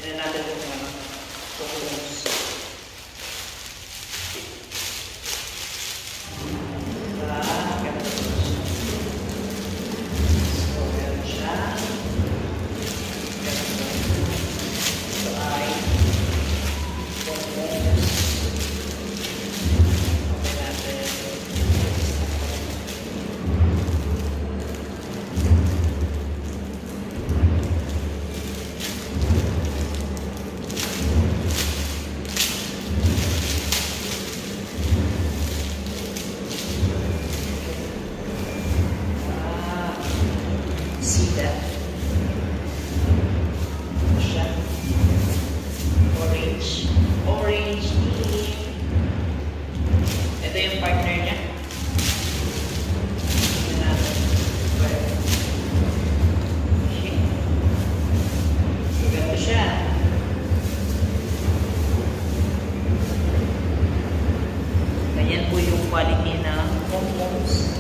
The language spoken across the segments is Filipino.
Tignan natin kung ano. Kung sida. Siya. Orange. Orange tea. Ito yung partner niya. Tignan natin. Okay. So, ganito siya. Ganyan po yung quality ng pom-poms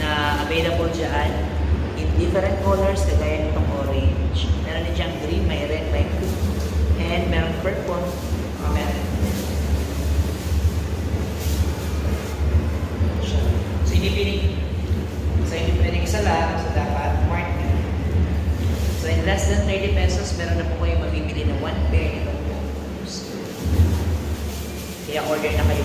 na available dyan in different colors, kagaya nitong orange. Meron din siyang green, may red, may blue, and meron purple. Meron. So, hindi pwedeng isa lang, so dapat mark na. So, in less than 30 pesos, meron na po kayo mabibili na 1 pair nitong phones. Kaya order na kayo